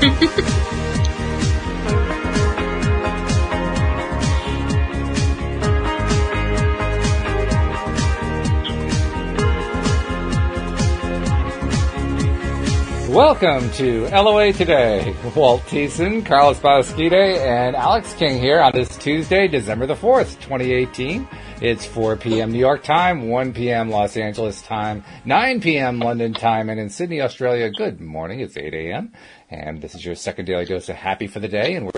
Welcome to LOA Today. Walt Thiessen, Carlos Bausquide, and Alyx King here on this Tuesday, December the 4th, 2018. It's 4 p.m. New York time, 1 p.m. Los Angeles time, 9 p.m. London time, and in Sydney, Australia, good morning. It's 8 a.m. And this is your second daily dose of happy for the day, and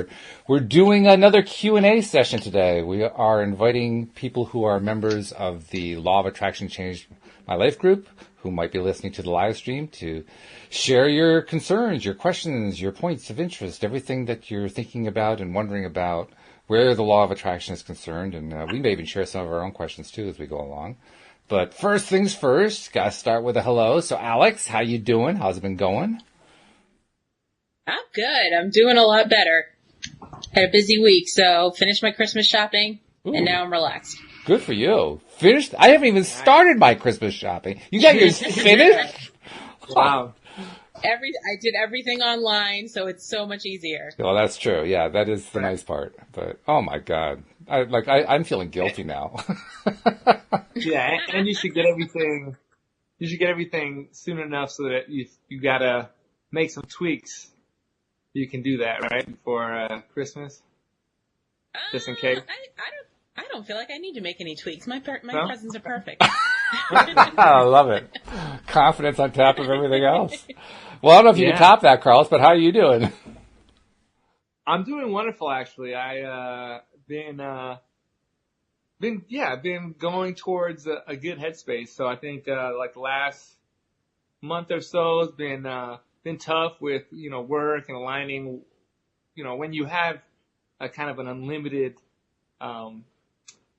we're doing another Q&A session today. We are inviting people who are members of the Law of Attraction Changed My Life group, who might be listening to the live stream, to share your concerns, your questions, your points of interest, everything that you're thinking about and wondering about where the law of attraction is concerned. And we may even share some of our own questions too as we go along. But first things first, got to start with a hello. So Alyx, how you doing? How's it been going? I'm good. I'm doing a lot better. Had a busy week, so finished my Christmas shopping, and now I'm relaxed. Good for you. Finished? I haven't even started my Christmas shopping. You got yours finished? Wow. I did everything online, so it's so much easier. Well, that's true. Yeah, that is the nice part. But oh my God, I'm feeling guilty now. Yeah, and you should get everything. You should get everything soon enough so that you gotta make some tweaks. You can do that right before Christmas, just in case. I don't feel like I need to make any tweaks. My No? presents are perfect. I love it. Confidence on top of everything else. Well, I don't know if you can top that, Carlos, but how are you doing? I'm doing wonderful, actually. I been going towards a good headspace. So I think like the last month or so has been tough with work and aligning. When you have a kind of an unlimited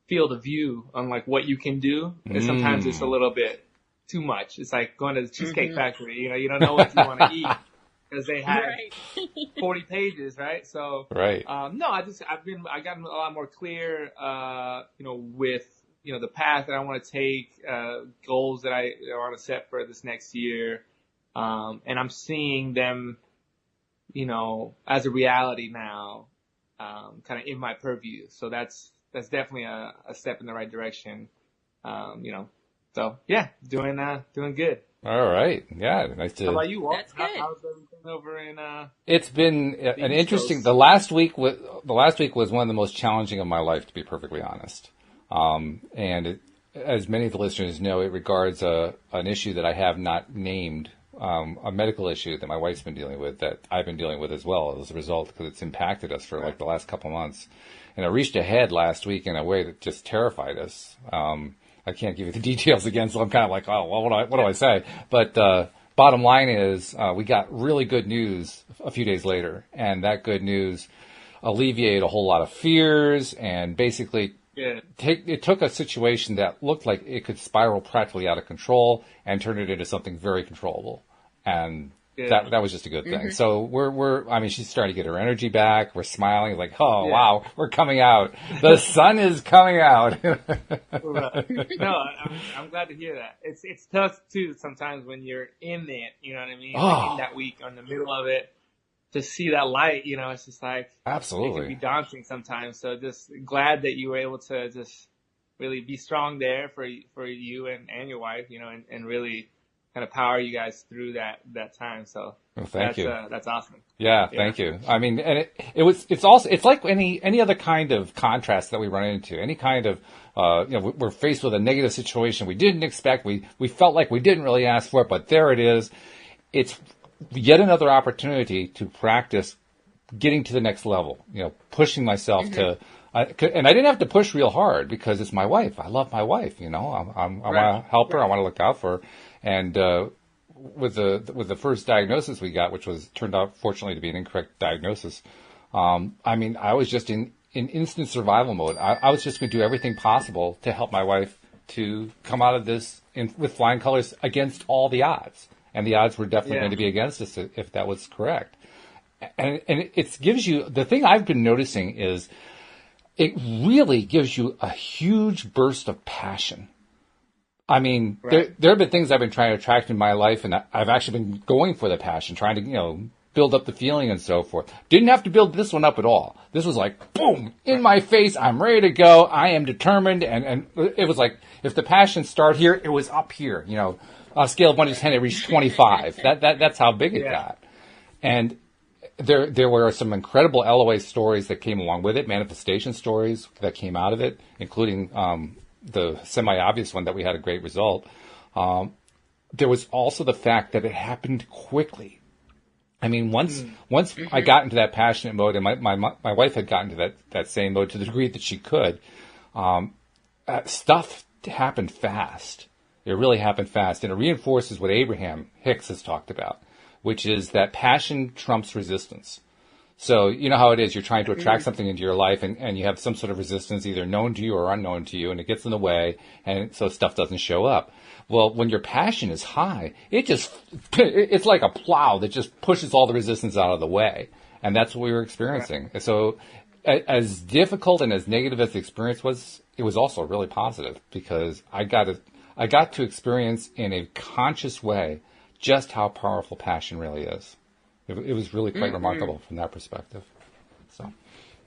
field of view on like what you can do, and sometimes it's a little bit too much. It's like going to the Cheesecake Factory. You don't know what you want to eat because they have 40 pages, right? So right. No, I gotten a lot more clear, with the path that I want to take, goals that I want to set for this next year, and I'm seeing them, as a reality now, kind of in my purview. So that's definitely a step in the right direction. So yeah, doing good. All right. Yeah. Nice to. How about you, Walt? That's good. How's everything over in? It's been an interesting. The last week was one of the most challenging of my life, to be perfectly honest. As many of the listeners know, it regards an issue that I have not named, a medical issue that my wife's been dealing with, that I've been dealing with as well as a result, because it's impacted us for like the last couple months. And it reached a head last week in a way that just terrified us. I can't give you the details again, so I'm kind of like, oh, well, what do I say? But bottom line is, we got really good news a few days later, and that good news alleviated a whole lot of fears, and basically it took a situation that looked like it could spiral practically out of control and turn it into something very controllable. And that was just a good thing. So she's starting to get her energy back. We're smiling like, oh, wow, we're coming out. The sun is coming out. No, I'm glad to hear that. It's tough too sometimes when you're in it, you know what I mean? Like in that week or in the middle of it, to see that light, it's just like, absolutely, it can be daunting sometimes. So just glad that you were able to just really be strong there for you and your wife, and really kind of power you guys through that time. So thank you. That's awesome. Yeah, thank you. I mean, and it's like any other kind of contrast that we run into, any kind of, we're faced with a negative situation we didn't expect. We felt like we didn't really ask for it, but there it is. It's yet another opportunity to practice getting to the next level, pushing myself to, and I didn't have to push real hard because it's my wife. I love my wife, I want to help her. I want to look out for her. And with the first diagnosis we got, which turned out fortunately to be an incorrect diagnosis, I was just in instant survival mode. I was just going to do everything possible to help my wife to come out of this with flying colors against all the odds. And the odds were definitely going to be against us if that was correct. And it gives you, the thing I've been noticing is it really gives you a huge burst of passion. I mean, there have been things I've been trying to attract in my life, and I've actually been going for the passion, trying to, build up the feeling and so forth. Didn't have to build this one up at all. This was like, boom, in my face. I'm ready to go. I am determined. And it was like, if the passion started here, it was up here. You know, on a scale of 1 to 10, it reached 25. That's how big it got. And there were some incredible LOA stories that came along with it, manifestation stories that came out of it, including the semi-obvious one that we had a great result. There was also the fact that it happened quickly. I mean, once I got into that passionate mode, and my wife had gotten to that same mode to the degree that she could, stuff happened fast. It really happened fast, and it reinforces what Abraham Hicks has talked about, which is that passion trumps resistance. So you know how it is. You're trying to attract something into your life, and you have some sort of resistance, either known to you or unknown to you, and it gets in the way, and so stuff doesn't show up. Well, when your passion is high, it's like a plow that just pushes all the resistance out of the way. And that's what we were experiencing. So as difficult and as negative as the experience was, it was also really positive, because I got to experience in a conscious way just how powerful passion really is. It was really quite remarkable from that perspective. So,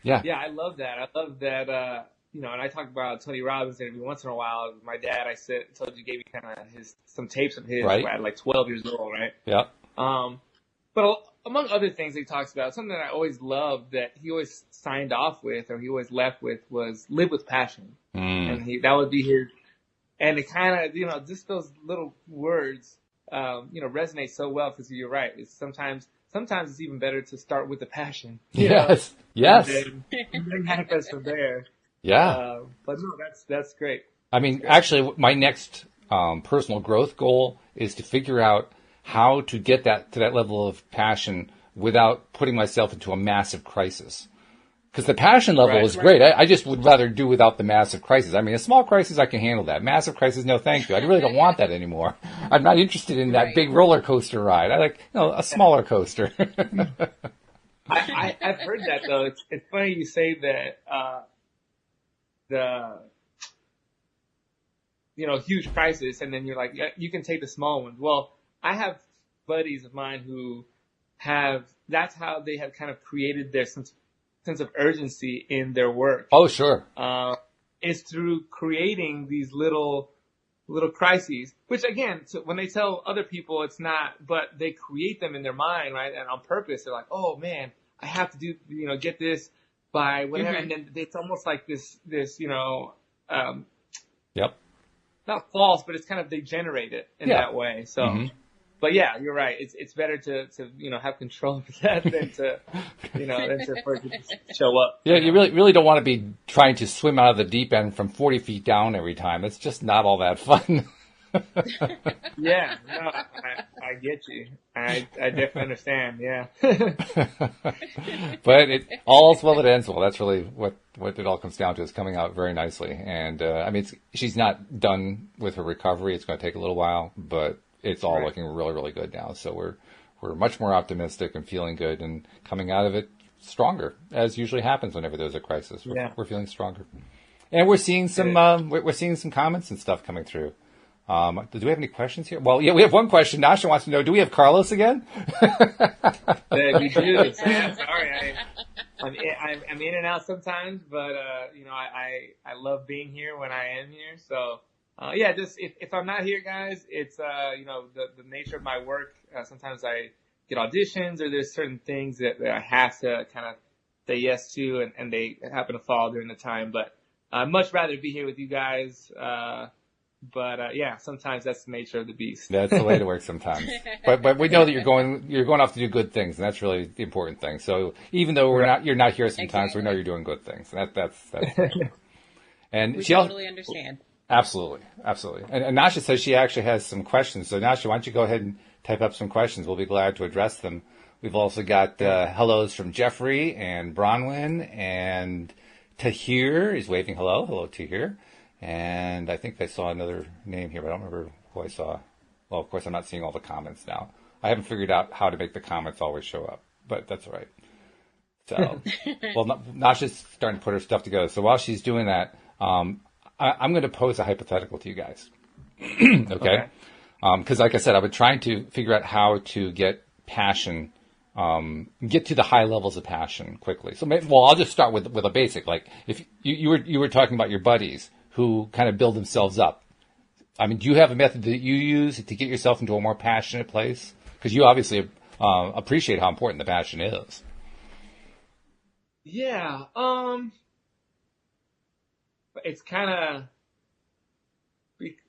yeah. Yeah, I love that. I love that, you know, and I talk about Tony Robbins every once in a while. My dad, told you, gave me kind of some tapes of his right. when I was like 12 years old, right? Yeah. But among other things he talks about, something that I always loved that he always signed off with, or he always left with, was live with passion. And that would be his, and it kind of, you know, just those little words, you know, resonate so well, because you're right. It's sometimes it's even better to start with the passion. Yes. Yes. And then manifest from there. Yeah. But no, that's great. I mean, actually, my next personal growth goal is to figure out how to get to that level of passion without putting myself into a massive crisis. Because the passion level is great. I just would rather do without the massive crisis. I mean, a small crisis, I can handle that. Massive crisis, no thank you. I really don't want that anymore. I'm not interested in that big roller coaster ride. I like, you know, a smaller coaster. I've heard that, though. It's funny you say that, you know, huge crisis, and then you're like, yeah, you can take the small ones. Well, I have buddies of mine who that's how they have kind of created their sense of urgency in their work. Oh, sure. Is through creating these little crises, which again, when they tell other people, it's not, but they create them in their mind, right? And on purpose, they're like, oh man, I have to do, you know, get this by whatever. And then it's almost like this, you know, yep. Not false, but it's kind of, they generate it in that way. So, but yeah, you're right. It's better to, you know, have control of that than to, you know, for it to just show up. Yeah, you really don't want to be trying to swim out of the deep end from 40 feet down every time. It's just not all that fun. Yeah, no, I get you. I definitely understand. Yeah. But all's well that ends well. That's really what it all comes down to, is coming out very nicely. And I mean, she's not done with her recovery. It's going to take a little while, but it's all looking really, really good now. So we're much more optimistic and feeling good, and coming out of it stronger, as usually happens whenever there's a crisis. We're feeling stronger, and we're seeing some comments and stuff coming through. Do we have any questions here? Well, yeah, we have one question. Nasha wants to know, do we have Carlos again? Yeah, we do. Sorry, I'm in and out sometimes, but you know, I love being here when I am here. So yeah, just if I'm not here, guys, it's you know, the nature of my work. Sometimes I get auditions, or there's certain things that I have to kind of say yes to, and they happen to fall during the time. But I'd much rather be here with you guys. But yeah, sometimes that's the nature of the beast. That's the way to work sometimes. But we know that you're going off to do good things, and that's really the important thing. So even though you're not here sometimes, we know you're doing good things. That's and we totally understand. Absolutely. And Nasha says she actually has some questions. So Nasha, why don't you go ahead and type up some questions? We'll be glad to address them. We've also got hellos from Jeffrey and Bronwyn, and Tahir is waving hello. Hello, Tahir. And I think I saw another name here, but I don't remember who I saw. Well, of course, I'm not seeing all the comments now. I haven't figured out how to make the comments always show up, but that's all right. So, well, Nasha's starting to put her stuff together. So while she's doing that, I'm going to pose a hypothetical to you guys. Okay? Because like I said, I've been trying to figure out how to get passion get to the high levels of passion quickly. So, well, I'll just start with a basic. Like, if you were talking about your buddies who kind of build themselves up. I mean, do you have a method that you use to get yourself into a more passionate place? Because you obviously appreciate how important the passion is. Yeah. It's kind of,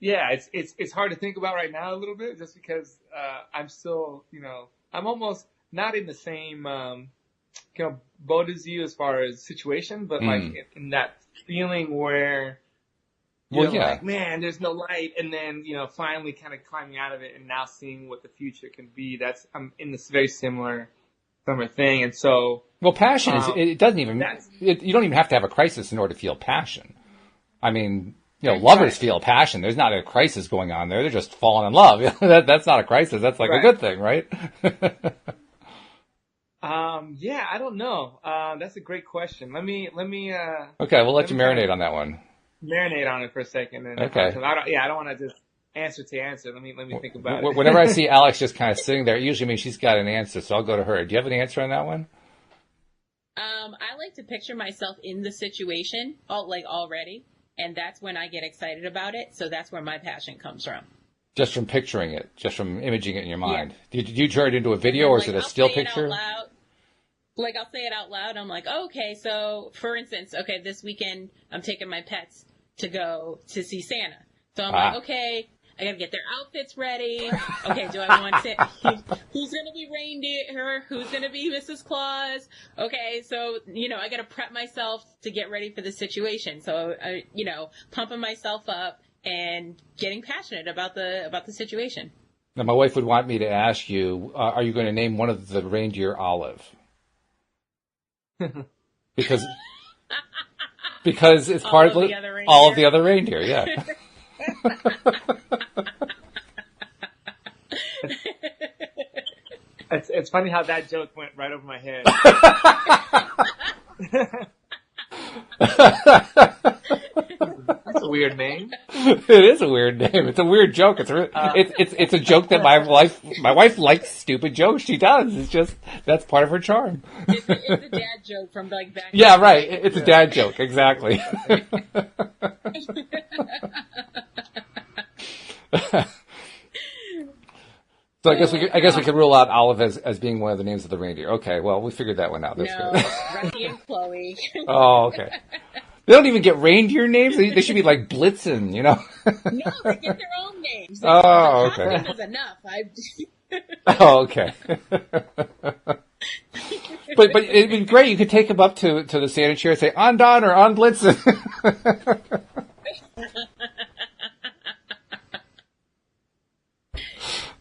yeah, it's hard to think about right now a little bit, just because I'm still, I'm almost not in the same boat as you as far as situation, but like in that feeling where you're like, man, there's no light, and then finally kind of climbing out of it and now seeing what the future can be. I'm in this very similar thing, and so well, passion is it doesn't even you don't even have to have a crisis in order to feel passion. I mean, lovers feel passion. There's not a crisis going on there. They're just falling in love. That's not a crisis. That's like a good thing, right? Yeah, I don't know. That's a great question. Let me. Okay, we'll let you marinate on that one. Marinate on it for a second. And, okay. I don't want to just answer. Let me think about it. Whenever I see Alyx just kind of sitting there, it usually means she's got an answer, so I'll go to her. Do you have an answer on that one? I like to picture myself in the situation, already. And that's when I get excited about it. So that's where my passion comes from. Just from picturing it, just from imaging it in your mind. Yeah. Did you turn it into a video, or is it a still picture? I'll say it out loud. I'm like, oh, okay, so for instance, this weekend I'm taking my pets to go to see Santa. So I'm like, okay, I gotta get their outfits ready. Okay, do I want to? Who's gonna be reindeer? Who's gonna be Mrs. Claus? Okay, so I gotta prep myself to get ready for the situation. So pumping myself up and getting passionate about the situation. Now, my wife would want me to ask you: are you going to name one of the reindeer Olive? Because it's part of all of the other reindeer. Yeah. It's funny how that joke went right over my head. That's a weird name. It is a weird name. It's a weird joke. It's a joke that my wife likes stupid jokes. She does. It's just that's part of her charm. It's a dad joke from back. Yeah, right. It's a dad joke. Exactly. So I guess we could rule out Olive as being one of the names of the reindeer. Okay, well we figured that one out. That's good. Rusty and Chloe. Oh, okay. They don't even get reindeer names. They should be like Blitzen, No, they get their own names. Oh, okay. That was enough. Oh, okay. But it'd be great. You could take them up to the Santa chair and say, "On Donner, on Blitzen."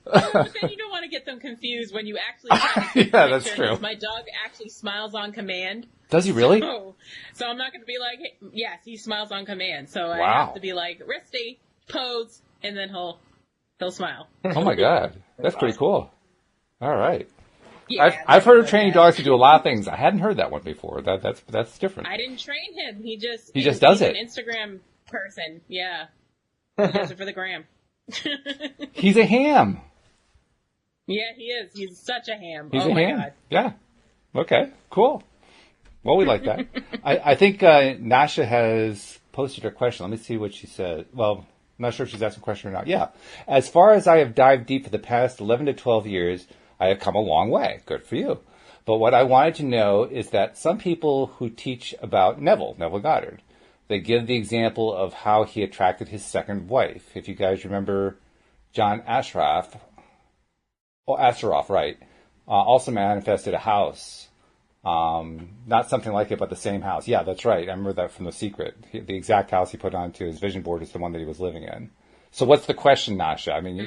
But then you don't want to get them confused when you actually try to yeah, that's true. My dog actually smiles on command. Does he really? So I'm not going to be like, hey, yes, he smiles on command. So I have to be like, Risty, pose, and then he'll smile. Oh my God, that's pretty cool. All right. Yeah, I've heard of training dogs to do a lot of things. I hadn't heard that one before. That's different. I didn't train him. He just does it. He's an Instagram person. Yeah. He does it for the gram. He's a ham. Yeah, he is. He's such a ham. He's a ham. God. Yeah. Okay, cool. Well, we like that. I think Nasha has posted her question. Let me see what she said. Well, I'm not sure if she's asking a question or not. Yeah. As far as I have dived deep for the past 11 to 12 years, I have come a long way. Good for you. But what I wanted to know is that some people who teach about Neville Goddard, they give the example of how he attracted his second wife. If you guys remember John Ashraf, Astaroth, right, also manifested a house. Not something like it, but the same house. Yeah, that's right. I remember that from The Secret. The exact house he put onto his vision board is the one that he was living in. So what's the question, Nasha? I mean,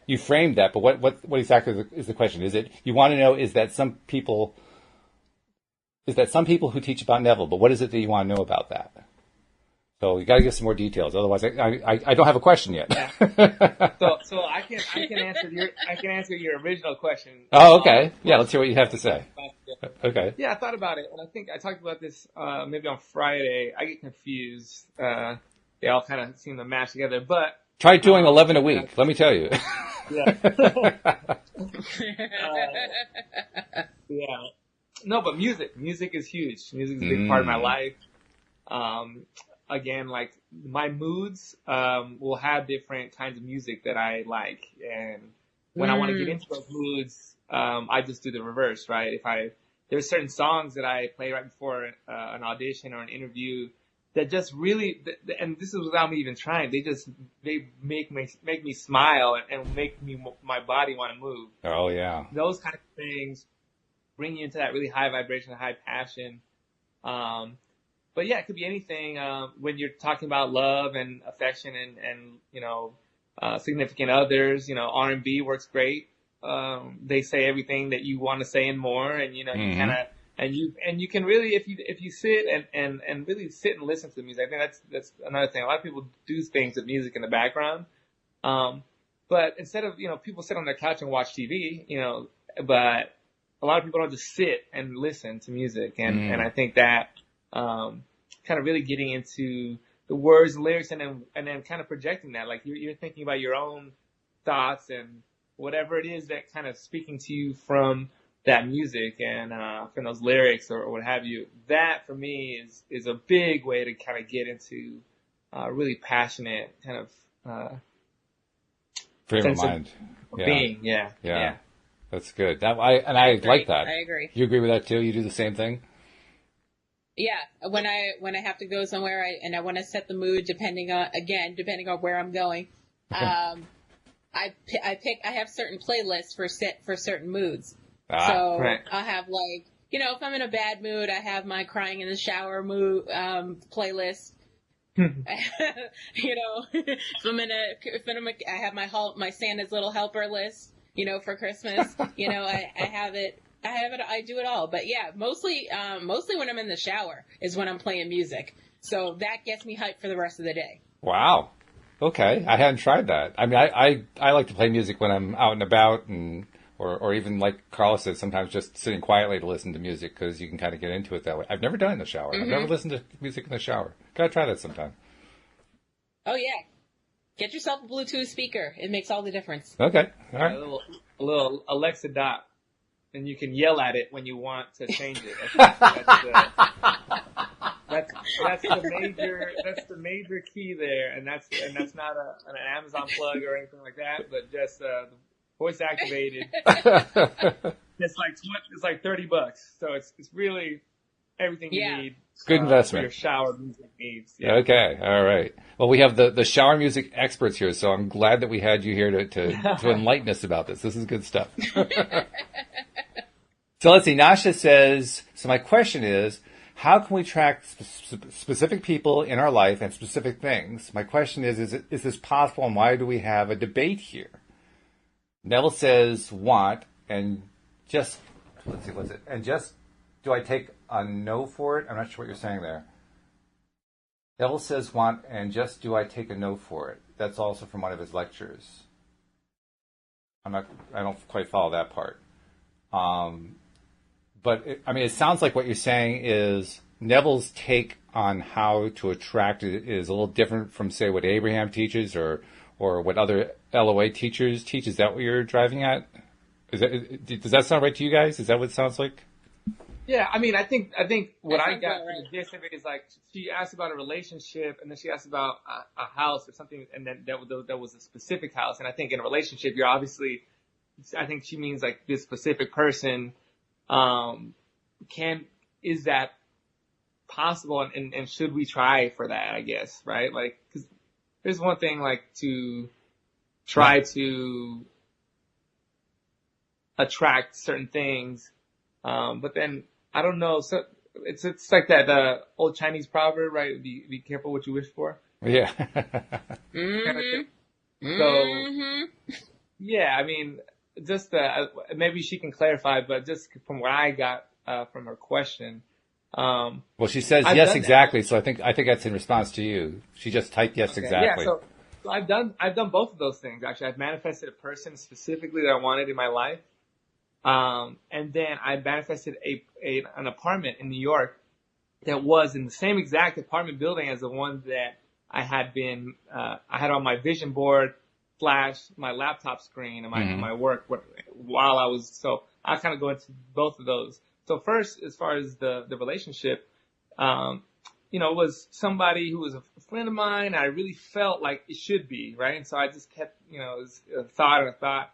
you framed that, but what exactly is the question? Is it, you want to know, is that some people who teach about Neville, but what is it that you want to know about that? So you got to give some more details. Otherwise, I don't have a question yet. Yeah. So I can answer your original question. Oh, okay. Yeah, let's hear what you have to say. Okay. Yeah, I thought about it, and I think I talked about this maybe on Friday. I get confused. They all kind of seem to mash together, but Try doing 11 a week. Let me tell you. Yeah. Yeah. No, but music is huge. Music is a big part of my life. Again, like my moods, will have different kinds of music that I like. And when I want to get into those moods, I just do the reverse, right? There's certain songs that I play right before an audition or an interview that just really, and this is without me even trying, they make me smile and make my body want to move. Oh yeah. Those kind of things bring you into that really high vibration, high passion. But yeah, it could be anything. When you're talking about love and affection and significant others, R&B works great. They say everything that you want to say and more, and you kind of, and you can really, if you sit and really sit and listen to the music. I think that's another thing. A lot of people do things with music in the background. But instead of, people sit on their couch and watch TV, but a lot of people don't just sit and listen to music. And I think that, kind of really getting into the words and lyrics and then kind of projecting that, like you're thinking about your own thoughts and whatever it is that kind of speaking to you from that music and, from those lyrics or what have you. That for me is a big way to kind of get into, really passionate kind of, frame of mind. Being. Yeah. That's good. I like that. I agree. You agree with that too? You do the same thing? Yeah. When I have to go somewhere and I want to set the mood depending on where I'm going, I have certain playlists for certain moods. Right. I'll have if I'm in a bad mood, I have my crying in the shower mood, playlist. I have my Santa's Little Helper list, for Christmas. I have it. I do it all. But yeah, mostly when I'm in the shower is when I'm playing music. So that gets me hyped for the rest of the day. Wow. Okay. I hadn't tried that. I mean, I like to play music when I'm out and about or even like Carla said, sometimes just sitting quietly to listen to music because you can kind of get into it that way. I've never done it in the shower. I've never listened to music in the shower. Gotta try that sometime. Oh yeah. Get yourself a Bluetooth speaker. It makes all the difference. Okay. All right. A little Alexa dot. And you can yell at it when you want to change it. That's the major key there, and that's not an Amazon plug or anything like that, but just voice activated. It's like $30, so it's really everything you need. Good investment. For your shower music needs. Yeah. Okay. All right. Well, we have the shower music experts here, so I'm glad that we had you here to enlighten us about this. This is good stuff. So let's see. Nasha says, so my question is, how can we track specific people in our life and specific things? My question is this possible, and why do we have a debate here? Neville says, want, and just, let's see, what's it? And just, do I take a no for it? I'm not sure what you're saying there. Neville says, want, and just, do I take a no for it? That's also from one of his lectures. I don't quite follow that part. But it sounds like what you're saying is Neville's take on how to attract it is a little different from, say, what Abraham teaches or what other LOA teachers teach. Is that what you're driving at? Does that sound right to you guys? Is that what it sounds like? Yeah, I think what I got from the gist of it is like she asked about a relationship and then she asked about a house or something, and then that was a specific house. And I think in a relationship, you're obviously, I think she means like this specific person. Is that possible? And should we try for that, I guess, right? Like, cause there's one thing like to try to attract certain things. But then I don't know. So it's like that, old Chinese proverb, right? Be careful what you wish for. Yeah. So, yeah, I mean, just maybe she can clarify, but just from what I got from her question. Well, she says yes, exactly. So I think that's in response to you. She just typed yes, exactly. Yeah, so I've done both of those things actually. I've manifested a person specifically that I wanted in my life, and then I manifested an apartment in New York that was in the same exact apartment building as the one that I had on my vision board flash my laptop screen and my work while I was, so I kind of go into both of those. So first, as far as the relationship, it was somebody who was a friend of mine. I really felt like it should be, right? And so I just kept, it was a thought and a thought.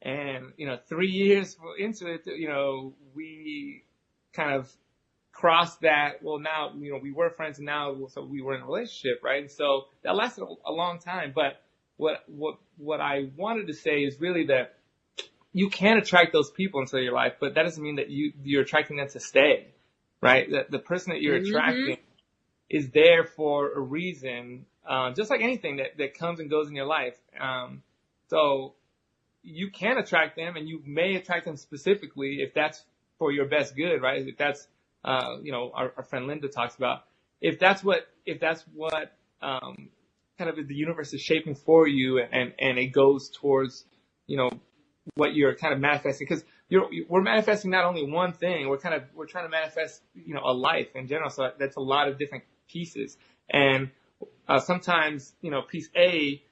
And, 3 years into it, we kind of crossed that. Well, now, we were friends and now, so we were in a relationship, right? And so that lasted a long time. But what I wanted to say is really that you can attract those people into your life, but that doesn't mean that you're attracting them to stay, right? The person that you're attracting is there for a reason, just like anything that comes and goes in your life. So you can attract them, and you may attract them specifically if that's for your best good, right? If that's, our friend Linda talks about, if that's what kind of the universe is shaping for you, and it goes towards, what you're kind of manifesting, because we're manifesting not only one thing, we're trying to manifest, a life in general. So that's a lot of different pieces. And, sometimes, piece A,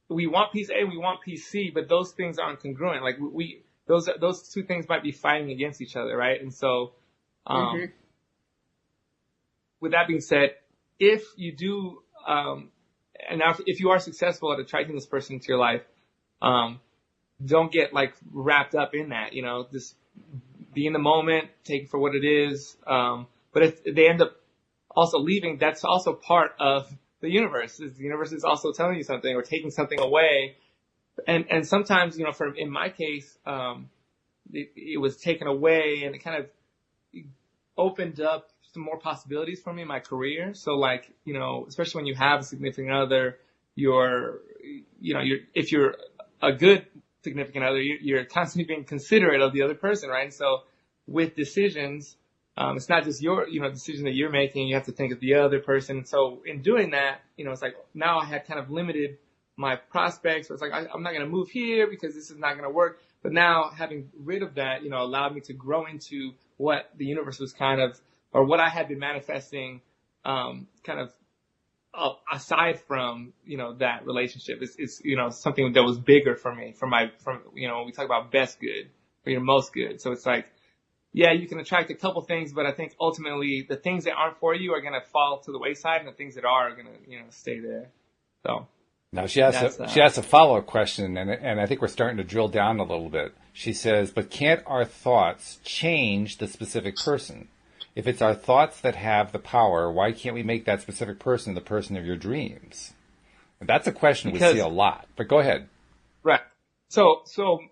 we want piece A, we want piece C, but those things aren't congruent. Like those two things might be fighting against each other, right? And so, with that being said, if you do, and now if you are successful at attracting this person into your life, don't get like wrapped up in that, just be in the moment, take it for what it is. But if they end up also leaving, that's also part of the universe. The universe is also telling you something or taking something away. And sometimes, in my case, it was taken away, and it kind of opened up some more possibilities for me in my career. So like, especially when you have a significant other, if you're a good significant other, you're constantly being considerate of the other person, right? And so with decisions, it's not just your, decision that you're making. You have to think of the other person. So in doing that, it's like now I had kind of limited my prospects. So it's like, I'm not going to move here because this is not going to work. But now having rid of that, allowed me to grow into what the universe was kind of, or what I had been manifesting, kind of aside from, that relationship. It's something that was bigger for me, we talk about best good or your most good. So it's like, yeah, you can attract a couple things, but I think ultimately the things that aren't for you are going to fall to the wayside, and the things that are going to, stay there. So. Now she has a follow-up question, and I think we're starting to drill down a little bit. She says, but can't our thoughts change the specific person? If it's our thoughts that have the power, why can't we make that specific person the person of your dreams? And that's a question we see a lot, but go ahead. Right. So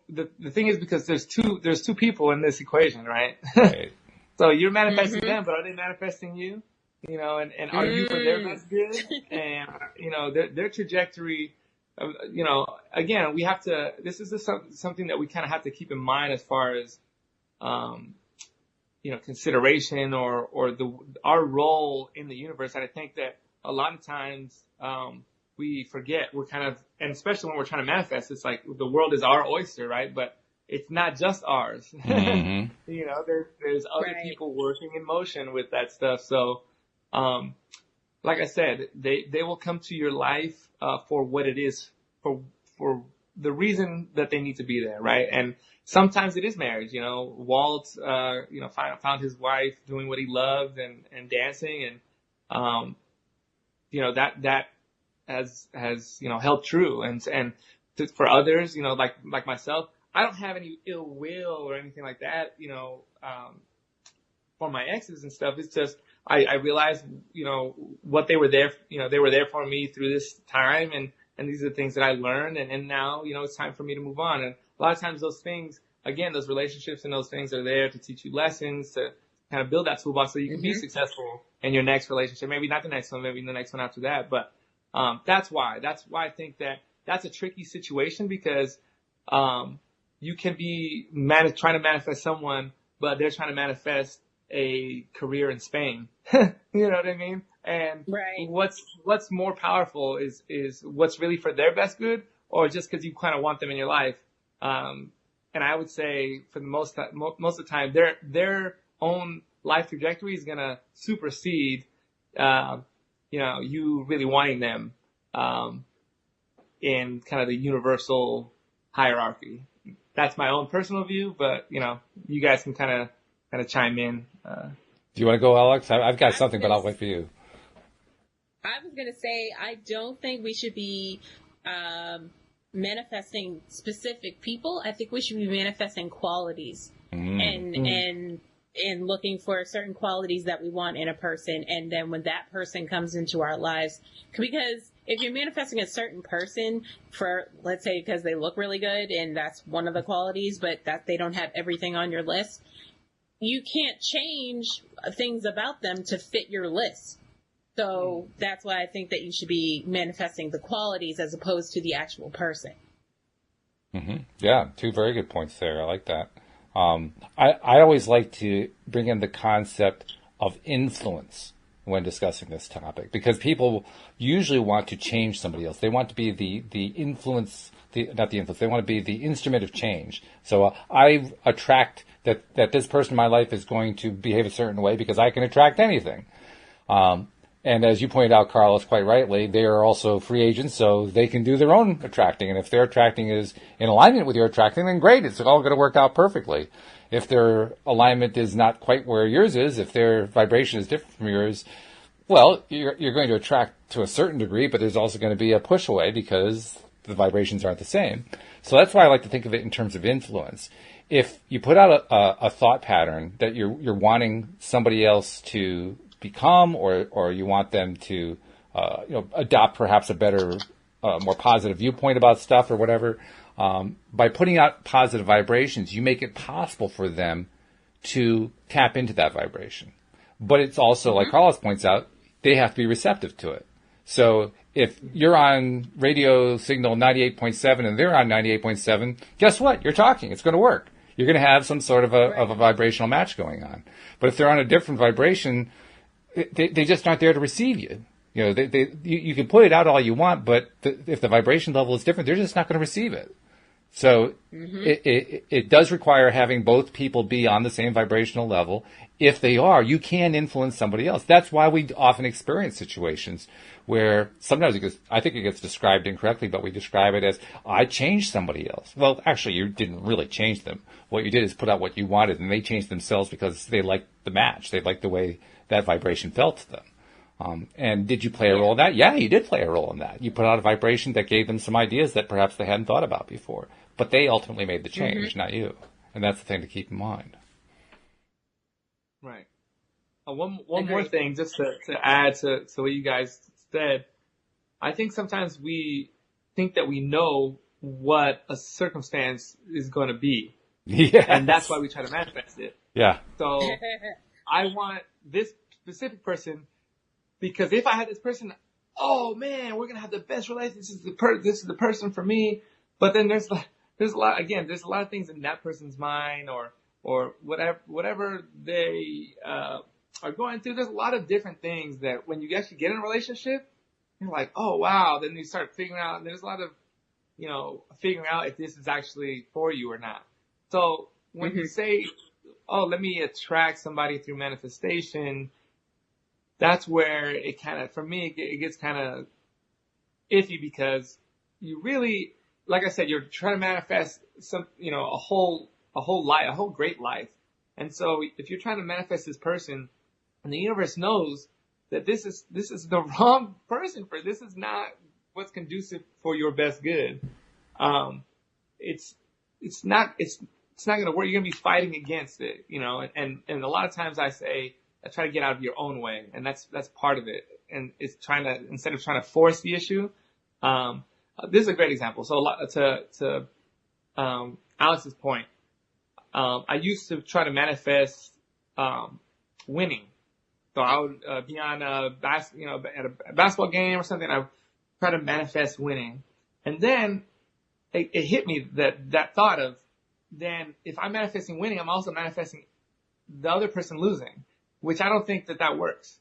the thing is, because there's two people in this equation, right? Right. So you're manifesting them, but are they manifesting you? And are you for their best good? And, their trajectory, again, we have to, this is something that we kind of have to keep in mind as far as, consideration or our role in the universe. And I think that a lot of times, we forget, we're kind of, and especially when we're trying to manifest, it's like the world is our oyster, right? But it's not just ours. There's other people working in motion with that stuff. So, like I said, they will come to your life, for what it is, for the reason that they need to be there, right? And sometimes it is marriage. Walt, found his wife doing what he loved and dancing, and, that has held true. And for others, like myself, I don't have any ill will or anything like that, for my exes and stuff. It's just, I realized, what they were there, they were there for me through this time, and these are the things that I learned, and now, it's time for me to move on. And a lot of times those things, again, those relationships and those things are there to teach you lessons, to kind of build that toolbox so you can be successful in your next relationship. Maybe not the next one, maybe the next one after that, but that's why I think that's a tricky situation, because you can be trying to manifest someone, but they're trying to manifest a career in Spain. You know what I mean? And what's more powerful is what's really for their best good, or just because you kind of want them in your life. And I would say for the most of the time, their own life trajectory is gonna supersede you really wanting them, in kind of the universal hierarchy. That's my own personal view, but you guys can kind of chime in. Do you want to go, Alex? I've got something, but I'll wait for you. I was going to say, I don't think we should be manifesting specific people. I think we should be manifesting qualities and looking for certain qualities that we want in a person. And then when that person comes into our lives, because if you're manifesting a certain person for, let's say, because they look really good and that's one of the qualities, but that they don't have everything on your list, you can't change things about them to fit your list. So that's why I think that you should be manifesting the qualities as opposed to the actual person. Mm-hmm. Yeah, two very good points there. I like that. I always like to bring in the concept of influence when discussing this topic, because people usually want to change somebody else. They want to be the influence, not the influence, they want to be the instrument of change. So I attract that this person in my life is going to behave a certain way because I can attract anything. And as you pointed out, Carlos, quite rightly, they are also free agents, so they can do their own attracting. And if their attracting is in alignment with your attracting, then great, it's all going to work out perfectly. If their alignment is not quite where yours is, if their vibration is different from yours, well, you're going to attract to a certain degree, but there's also going to be a push away because the vibrations aren't the same. So that's why I like to think of it in terms of influence. If you put out a thought pattern that you're wanting somebody else to become, or you want them to adopt perhaps a better, more positive viewpoint about stuff or whatever, by putting out positive vibrations, you make it possible for them to tap into that vibration. But it's also, like Carlos points out, they have to be receptive to it. So if you're on radio signal 98.7 and they're on 98.7, guess what? You're talking. It's going to work. You're going to have some sort of a vibrational match going on. But if they're on a different vibration, they just aren't there to receive you. You can put it out all you want, but if the vibration level is different, they're just not going to receive it. So it does require having both people be on the same vibrational level. If they are, you can influence somebody else. That's why we often experience situations where sometimes I think it gets described incorrectly, but we describe it as, I changed somebody else. Well, actually, you didn't really change them. What you did is put out what you wanted, and they changed themselves because they liked the match. They liked the way that vibration felt to them. And did you play a role in that? Yeah, you did play a role in that. You put out a vibration that gave them some ideas that perhaps they hadn't thought about before. But they ultimately made the change, not you. And that's the thing to keep in mind. Right. One more thing, just to add to what you guys said. I think sometimes we think that we know what a circumstance is going to be. Yes. And that's why we try to manifest it. Yeah. So I want this specific person, because if I had this person, oh man, we're going to have the best relationship. This is the person for me. But then there's a lot of things in that person's mind or whatever they are going through. There's a lot of different things that when you actually get in a relationship, you're like, oh wow. Then you start figuring out, and there's a lot of, figuring out if this is actually for you or not. So when you say, oh, let me attract somebody through manifestation, that's where it kind of, for me, it gets kind of iffy, because you really, like I said, you're trying to manifest some, a whole life, a whole great life. And so if you're trying to manifest this person, and the universe knows that this is the wrong person for, this is not what's conducive for your best good. It's not going to work. You're going to be fighting against it, and a lot of times I try to get out of your own way, and that's part of it. And it's instead of trying to force the issue, this is a great example. So to Alex's point, I used to try to manifest winning. So I would be on at a basketball game or something. I would try to manifest winning, and then it hit me that thought of, then if I'm manifesting winning, I'm also manifesting the other person losing, which I don't think that works.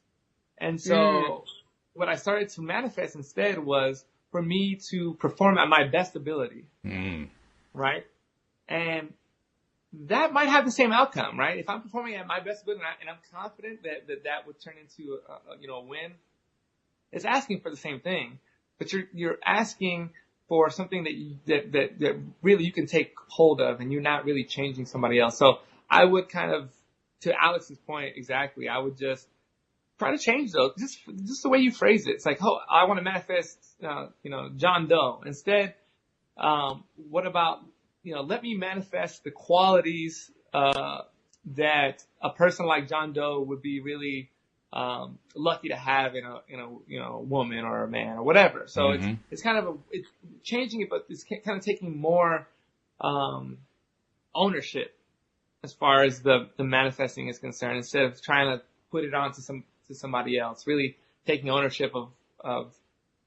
And so what I started to manifest instead was for me to perform at my best ability. Right? And that might have the same outcome, right? If I'm performing at my best ability and I'm confident that would turn into a win, it's asking for the same thing, but you're asking for something that really you can take hold of, and you're not really changing somebody else. So I would kind of, to Alex's point exactly, I would just try to change those, just the way you phrase it. It's like, oh, I want to manifest, John Doe. Instead, what about, let me manifest the qualities that a person like John Doe would be really lucky to have in a woman or a man or whatever. So it's kind of it's changing it, but it's kind of taking more ownership as far as the manifesting is concerned, instead of trying to put it on to somebody else. Really taking ownership of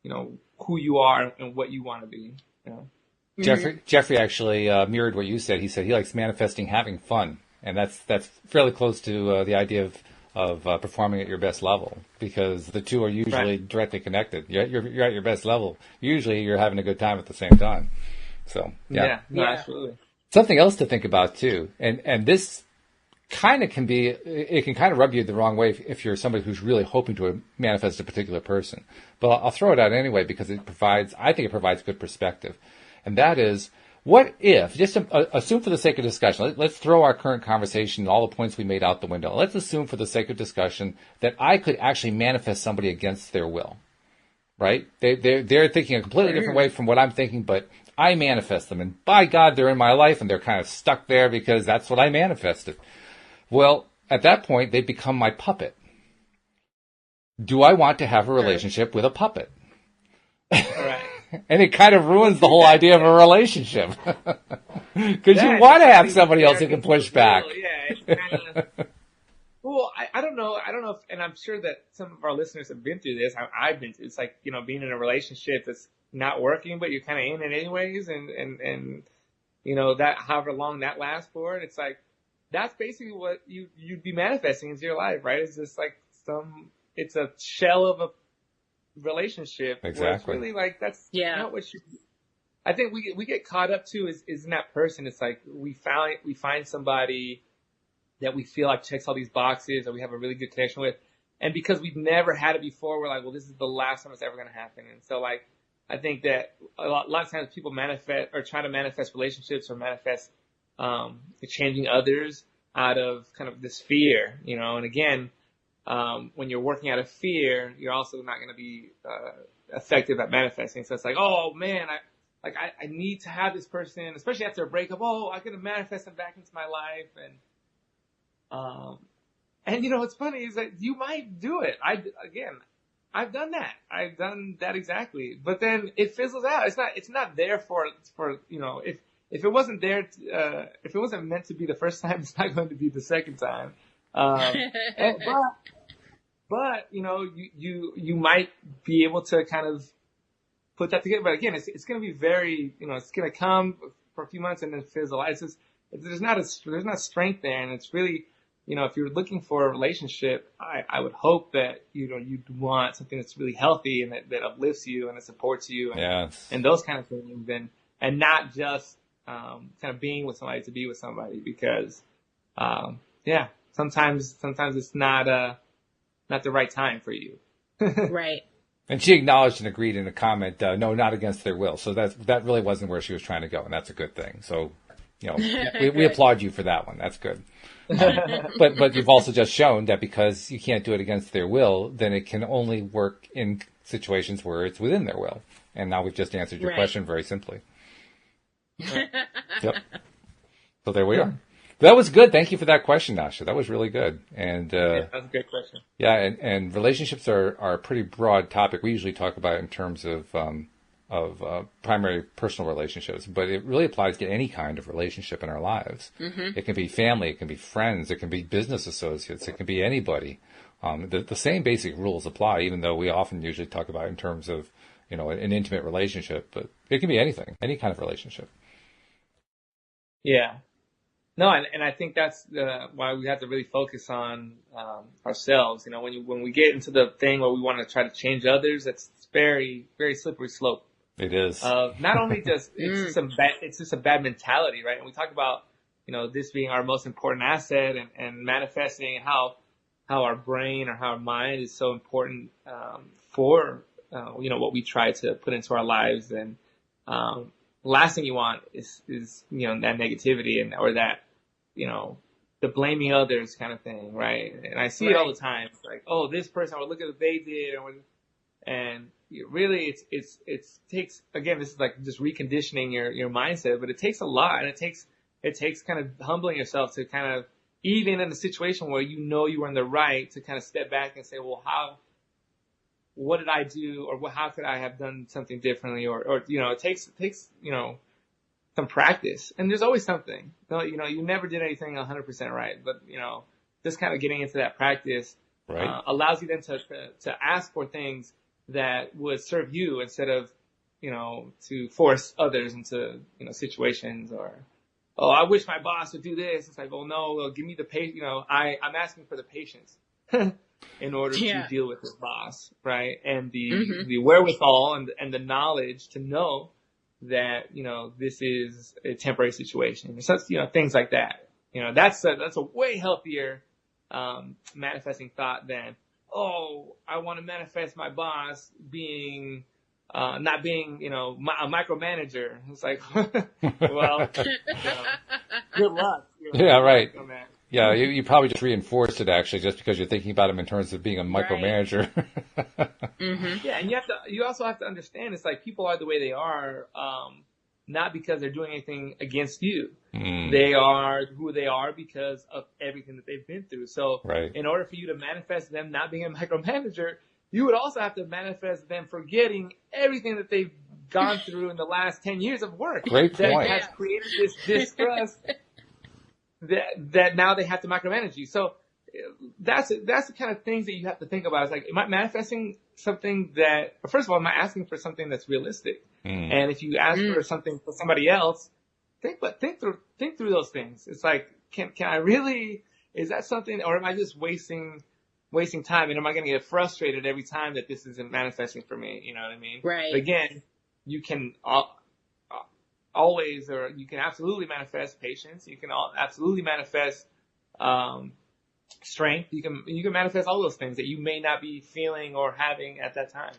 who you are and what you want to be. Jeffrey actually mirrored what you said. He said he likes manifesting having fun, and that's fairly close to the idea of performing at your best level, because the two are usually directly connected. You're at your best level. Usually you're having a good time at the same time. So yeah, absolutely. Something else to think about too, and this kind of can kind of rub you the wrong way if you're somebody who's really hoping to manifest a particular person. But I'll throw it out anyway because I think it provides good perspective. And that is, what if, just assume for the sake of discussion, let's throw our current conversation and all the points we made out the window. Let's assume for the sake of discussion that I could actually manifest somebody against their will, right? They're thinking a completely different way from what I'm thinking, but I manifest them. And by God, they're in my life and they're kind of stuck there because that's what I manifested. Well, at that point, they become my puppet. Do I want to have a relationship with a puppet? Right. And it kind of ruins the whole idea of a relationship. Because you want to have somebody else who can push back. Yeah, it's kind of... Well, I don't know. I don't know if, and I'm sure that some of our listeners have been through this. I've been through. It's like, being in a relationship that's not working, but you're kind of in it anyways. And that however long that lasts for, and it's like, that's basically what you'd be manifesting into your life, right? It's just like it's a shell of a relationship. Exactly. Where it's really like, that's not what I think we get caught up too is in that person. It's like we find somebody that we feel like checks all these boxes, or we have a really good connection with, and because we've never had it before, we're like, well, this is the last time it's ever going to happen. And so, like, I think that a lot of times people manifest or try to manifest relationships or manifest changing others out of kind of this fear, and again, when you're working out of fear, you're also not going to be effective at manifesting. So it's like, oh man, I need to have this person, especially after a breakup. Oh, I'm going to manifest them back into my life. And what's funny is that you might do it. I've done that. I've done that exactly. But then it fizzles out. It's not there for if it wasn't there, if it wasn't meant to be the first time, it's not going to be the second time. But you might be able to kind of put that together. But again, it's going to be very, it's going to come for a few months and then fizzle out. It's just, there's not strength there. And it's really, if you're looking for a relationship, I would hope that, you'd want something that's really healthy and that uplifts you and that supports you and those kind of things. And not just, kind of being with somebody to be with somebody, because, sometimes it's not the right time for you. Right. And she acknowledged and agreed in a comment, no, not against their will. So that really wasn't where she was trying to go, and that's a good thing. So, we applaud you for that one. That's good. But you've also just shown that because you can't do it against their will, then it can only work in situations where it's within their will. And now we've just answered your question very simply. Yep. So there we are. That was good. Thank you for that question, Nasha. That was really good. And that was a good question. Yeah, and relationships are a pretty broad topic. We usually talk about it in terms of primary personal relationships, but it really applies to any kind of relationship in our lives. Mm-hmm. It can be family, it can be friends, it can be business associates, it can be anybody. The same basic rules apply, even though we often usually talk about it in terms of an intimate relationship, but it can be anything, any kind of relationship. Yeah. No, and I think that's why we have to really focus on ourselves. When we get into the thing where we want to try to change others, it's very, very slippery slope. It is. Not only just it's just a bad mentality, right? And we talk about this being our most important asset and manifesting how our brain or how our mind is so important for, what we try to put into our lives. And, last thing you want is, that negativity or that, the blaming others kind of thing. Right. And I see it all the time. It's like, oh, this person, look at what they did. And really it takes, again, this is like just reconditioning your mindset, but it takes a lot, and it takes kind of humbling yourself to kind of, even in a situation where you were in the right, to kind of step back and say, well, what did I do, or how could I have done something differently, or it takes some practice, and there's always something. You never did anything 100% right, but just kind of getting into that practice allows you then to ask for things that would serve you, instead of to force others into situations, or, oh, I wish my boss would do this. It's like, oh no, well, give me the I'm asking for the patience in order to deal with this boss, right? And the wherewithal and the knowledge to know that this is a temporary situation. So things like that. That's a way healthier manifesting thought than, oh, I want to manifest my boss being not being a micromanager. It's like, well, good luck. Yeah, right. Yeah, you probably just reinforced it, actually, just because you're thinking about him in terms of being a micromanager. Yeah, and you also have to understand, it's like people are the way they are, not because they're doing anything against you. They are who they are because of everything that they've been through. So in order for you to manifest them not being a micromanager, you would also have to manifest them forgetting everything that they've gone through in the last 10 years of work. Great point. That has created this distrust that now they have to micromanage you. So that's the kind of things that you have to think about. It's like, am I manifesting something that, first of all, am I asking for something that's realistic? And if you ask for something for somebody else, think through those things. It's like, can I really, is that something, or am I just wasting time? And am I going to get frustrated every time that this isn't manifesting for me? You know what I mean? Right. But again, you can always, or you can absolutely manifest patience. You can absolutely manifest strength. You can manifest all those things that you may not be feeling or having at that time.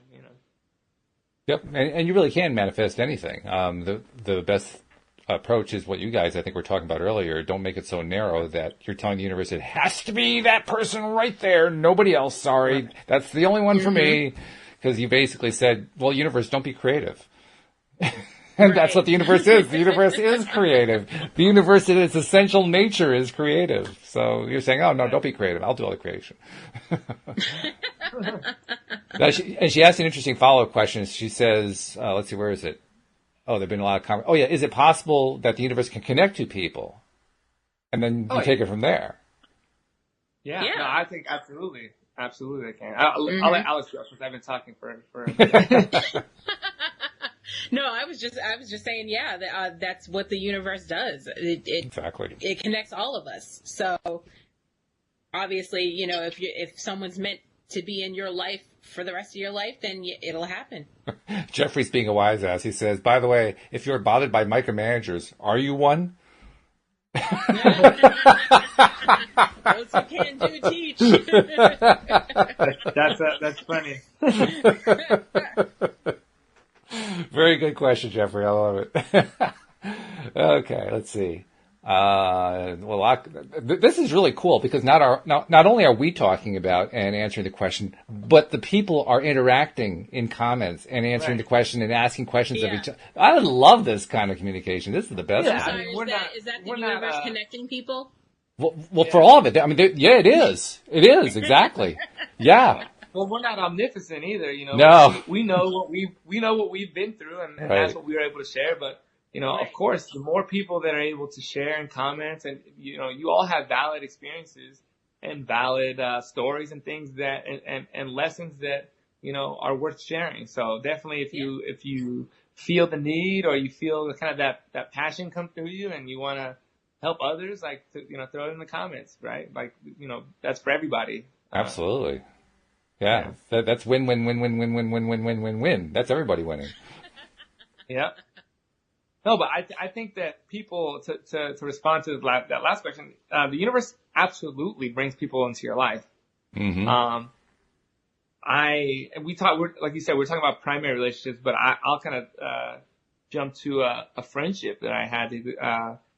Yep, and you really can manifest anything. The best approach is what you guys, I think, were talking about earlier. Don't make it so narrow that you're telling the universe it has to be that person right there, nobody else. Sorry, that's the only one for me. Because you basically said, well, universe, don't be creative. And that's what the universe is. The universe is creative. The universe in its essential nature is creative. So you're saying, oh, no, don't be creative. I'll do all the creation. She asked an interesting follow-up question. She says, let's see, where is it? Oh, there've been a lot of comments. Oh, yeah. Is it possible that the universe can connect to people? And then you take it from there. Yeah. No, I think absolutely. Absolutely, I can. I'll let Alyx go, since I've been talking for a No, I was just saying, that's what the universe does. Exactly. It connects all of us. So obviously, if someone's meant to be in your life for the rest of your life, then it'll happen. Jeffrey's being a wise ass. He says, by the way, if you're bothered by micromanagers, are you one? Those who can do teach. That's funny. Very good question, Jeffrey. I love it. Okay, let's see. This is really cool because not only are we talking about and answering the question, but the people are interacting in comments and answering the question and asking questions of each other. I love this kind of communication. This is the best. Yeah, is that the universe connecting people? Well, for all of it. I mean, it is. It is, exactly. Yeah. Well, we're not omnipotent either, No. We know what we've been through, and that's what we were able to share. But of course, the more people that are able to share and comment, and you all have valid experiences and valid stories and things that and lessons that are worth sharing. So definitely, if you feel the need, or you feel the kind of that passion come through you, and you want to help others, throw it in the comments, right? That's for everybody. Absolutely. Yeah. That's win. That's everybody winning. Yeah. No, but I think that people, to respond to that last question, the universe absolutely brings people into your life. like you said, we're talking about primary relationships, but I'll kind of jump to a friendship that I had.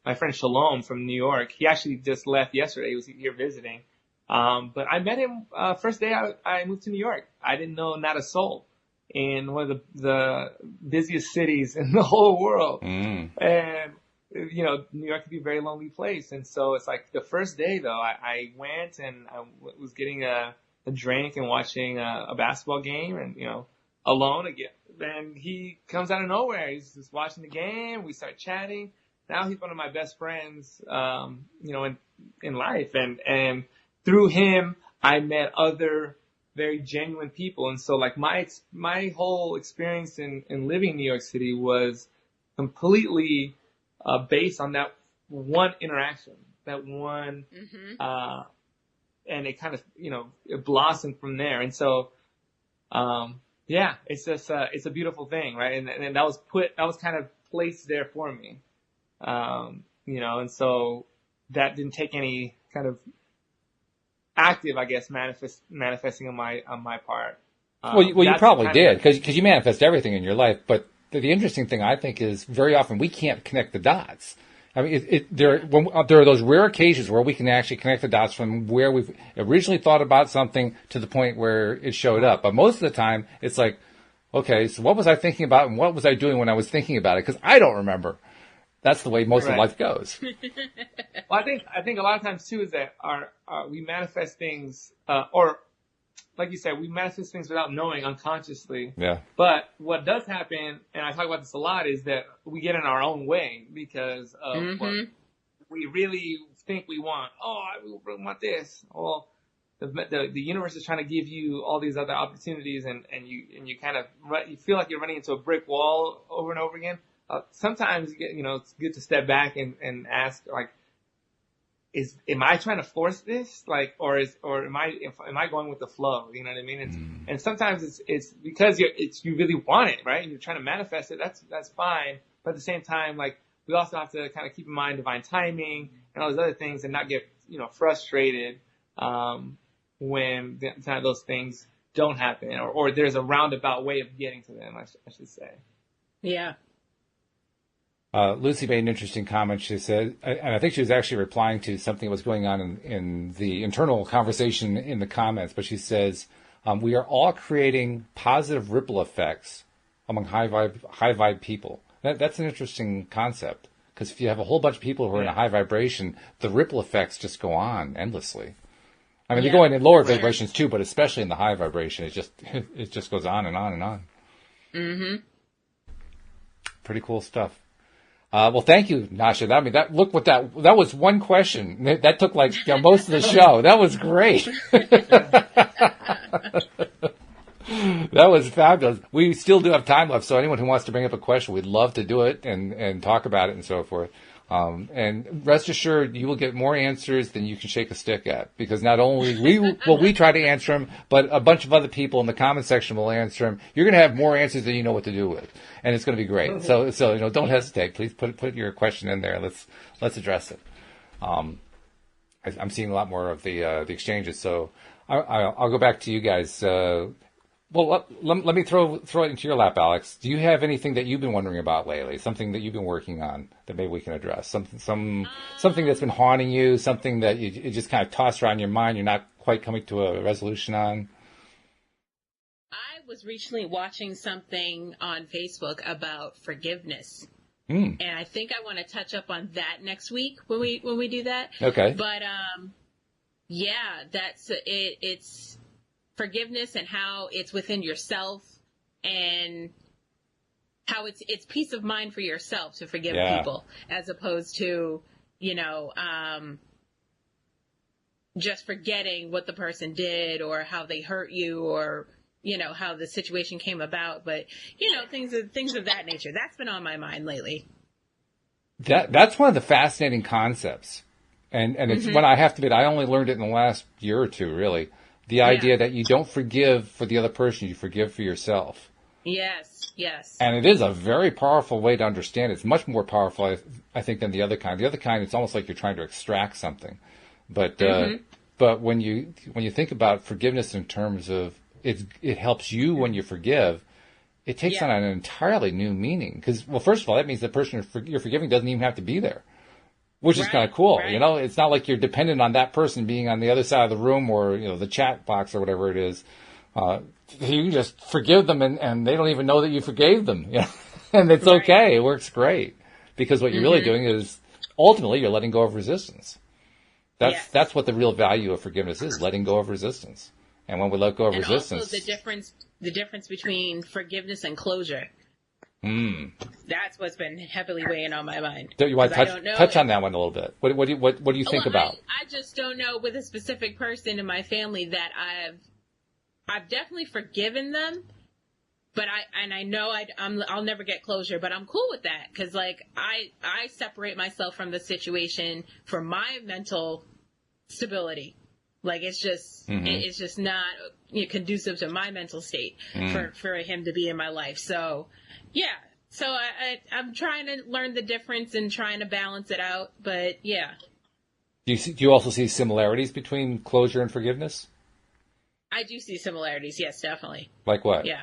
My friend Shalom from New York. He actually just left yesterday. He was here visiting. But I met him first day I moved to New York. I didn't know not a soul in one of the busiest cities in the whole world. And you know, New York can be a very lonely place. And so it's like the first day though, I went and I was getting a drink and watching a basketball game, and you know, alone again. And he comes out of nowhere. He's just watching the game. We start chatting. Now he's one of my best friends, you know, in life. And through him, I met other very genuine people. And so like my whole experience in living in New York City was completely, based on that one interaction, that one, and it kind of, you know, it blossomed from there. And so, yeah, it's just, it's a beautiful thing, right? And that was kind of placed there for me. You know, and so that didn't take any kind of active, I guess, manifesting on my part. Well, you probably did, because you manifest everything in your life. But the interesting thing, I think, is very often we can't connect the dots. I mean, there are those rare occasions where we can actually connect the dots from where we've originally thought about something to the point where it showed up. But most of the time, it's like, okay, so what was I thinking about, and what was I doing when I was thinking about it? Because I don't remember. That's the way most of life goes. Well, I think a lot of times too is that we manifest things, or like you said, we manifest things without knowing, unconsciously. Yeah. But what does happen, and I talk about this a lot, is that we get in our own way because of what we really think we want. Oh, I really want this. Well, the universe is trying to give you all these other opportunities, and you kind of you feel like you're running into a brick wall over and over again. Sometimes it's good to step back and ask, like, am I trying to force this? Like, or am I going with the flow? You know what I mean? And sometimes it's because you really want it, right? And you're trying to manifest it. That's fine. But at the same time, like, we also have to kind of keep in mind divine timing and all those other things, and not get, frustrated, when kind of those things don't happen, or there's a roundabout way of getting to them, I should say. Yeah. Lucy made an interesting comment. She said, and I think she was actually replying to something that was going on in the internal conversation in the comments, but she says, we are all creating positive ripple effects among high vibe people. That's an interesting concept, because if you have a whole bunch of people who are in a high vibration, the ripple effects just go on endlessly. I mean, they go in lower vibrations too, but especially in the high vibration, it just goes on and on and on. Mm-hmm. Pretty cool stuff. Well, thank you, Nasha. That was one question. That took most of the show. That was great. That was fabulous. We still do have time left, so anyone who wants to bring up a question, we'd love to do it and talk about it and so forth. And rest assured, you will get more answers than you can shake a stick at, because not only we try to answer them, but a bunch of other people in the comment section will answer them. You're going to have more answers than you know what to do with, and it's going to be great. So don't hesitate. Please put your question in there. Let's address it. I'm seeing a lot more of the exchanges, so I'll go back to you guys. Well, let me throw it into your lap, Alyx. Do you have anything that you've been wondering about lately? Something that you've been working on that maybe we can address? Something that's been haunting you? Something that you just kind of toss around your mind? You're not quite coming to a resolution on? I was recently watching something on Facebook about forgiveness, and I think I want to touch up on that next week when we do that. Okay. But yeah, that's it. It's forgiveness and how it's within yourself, and how it's peace of mind for yourself to forgive people, as opposed to, just forgetting what the person did or how they hurt you, or, how the situation came about. But, things of that nature. That's been on my mind lately. That's one of the fascinating concepts. And it's one, I have to admit, I only learned it in the last year or two, really. The idea that you don't forgive for the other person, you forgive for yourself. Yes. And it is a very powerful way to understand it. It's much more powerful, I think, than the other kind. The other kind, it's almost like you're trying to extract something. But when you think about forgiveness in terms of it helps you when you forgive, it takes on an entirely new meaning. Because, well, first of all, that means the person you're forgiving doesn't even have to be there, which is kind of cool. Right. You know, it's not like you're dependent on that person being on the other side of the room or, you know, the chat box or whatever it is. You can just forgive them and they don't even know that you forgave them. You know? And it's okay. It works great. Because what you're really doing is ultimately you're letting go of resistance. That's what the real value of forgiveness is, letting go of resistance. And when we let go of resistance. Also the difference between forgiveness and closure. That's what's been heavily weighing on my mind. Do you want to touch on that one a little bit? What do you think about? I just don't know with a specific person in my family that I've definitely forgiven them, but I know I'll never get closure, but I'm cool with that because like I separate myself from the situation for my mental stability. Like it's just not conducive to my mental state for him to be in my life. So yeah, so I'm trying to learn the difference and trying to balance it out. But yeah, do you also see similarities between closure and forgiveness? I do see similarities. Yes, definitely. Like what? Yeah.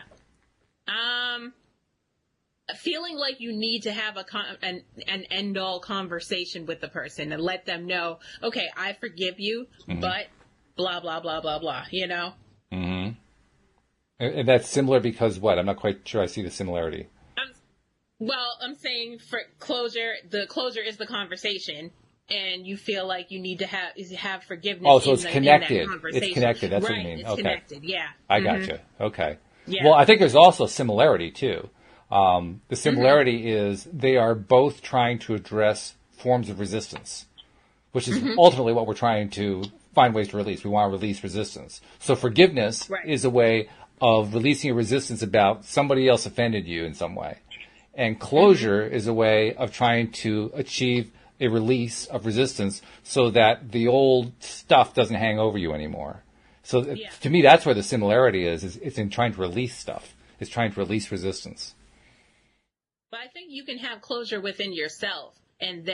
Feeling like you need to have an end-all conversation with the person and let them know, okay, I forgive you, but blah, blah, blah, blah, blah, you know? Mm-hmm. And that's similar because what? I'm not quite sure I see the similarity. I'm saying for closure, the closure is the conversation. And you feel like you need to have forgiveness. Oh, so it's connected. It's connected. That's what you mean. It's connected. Yeah. I gotcha. Okay. Yeah. Well, I think there's also similarity too. The similarity is they are both trying to address forms of resistance, which is ultimately what we're trying to find ways to release. We want to release resistance. So forgiveness is a way of releasing a resistance about somebody else offended you in some way, and closure is a way of trying to achieve a release of resistance so that the old stuff doesn't hang over you anymore. So to me, that's where the similarity is it's in trying to release stuff. It's trying to release resistance. But I think you can have closure within yourself and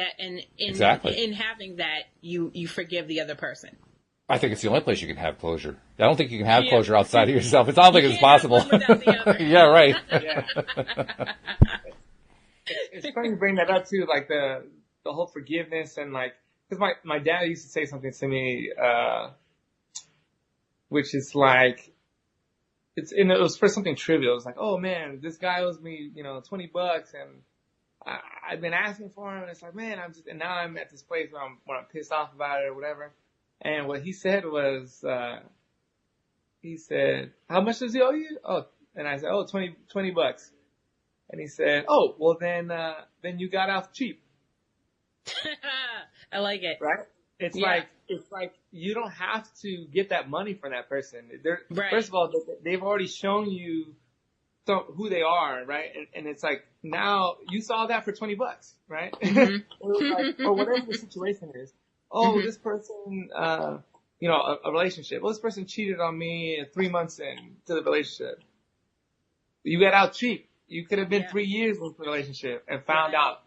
in having that, you forgive the other person. I think it's the only place you can have closure. I don't think you can have closure outside of yourself. I don't think it's possible. Yeah, right. Yeah. It's funny you bring that up too, like the whole forgiveness and like, because my dad used to say something to me, which is like, it was for something trivial. It was like, oh man, this guy owes me, $20 and I've been asking for him and it's like, man, and now I'm at this place where I'm pissed off about it or whatever. And what he said was, he said, how much does he owe you? Oh, and I said, oh, $20. And he said, oh, well then you got off cheap. I like it. Right? It's like you don't have to get that money from that person. First of all, they've already shown you who they are, right? And it's like, now you saw that for $20, right? Or whatever the situation is. Oh, this person, a relationship. Well, this person cheated on me 3 months into the relationship. You got out cheap. You could have been 3 years with the relationship and found out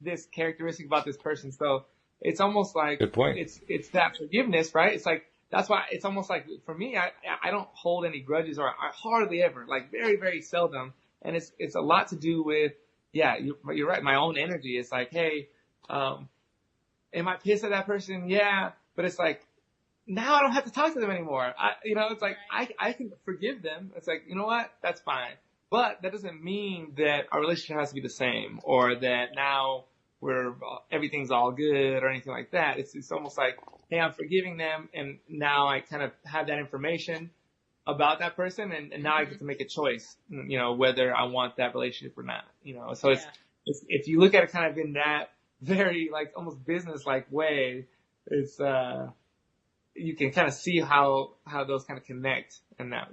this characteristic about this person. So it's almost like, good point. It's that forgiveness, right? It's like, that's why it's almost like for me, I don't hold any grudges, or I hardly ever, like very, very seldom. And it's a lot to do with, you're right. My own energy. It's like, hey, am I pissed at that person? Yeah. But it's like, now I don't have to talk to them anymore. It's like, I can forgive them. It's like, you know what? That's fine. But that doesn't mean that our relationship has to be the same, or that now everything's all good or anything like that. It's almost like, hey, I'm forgiving them, and now I kind of have that information about that person, and now I get to make a choice, whether I want that relationship or not. So it's if you look at it kind of in that very like almost business-like way, it's you can kind of see how those kind of connect, and that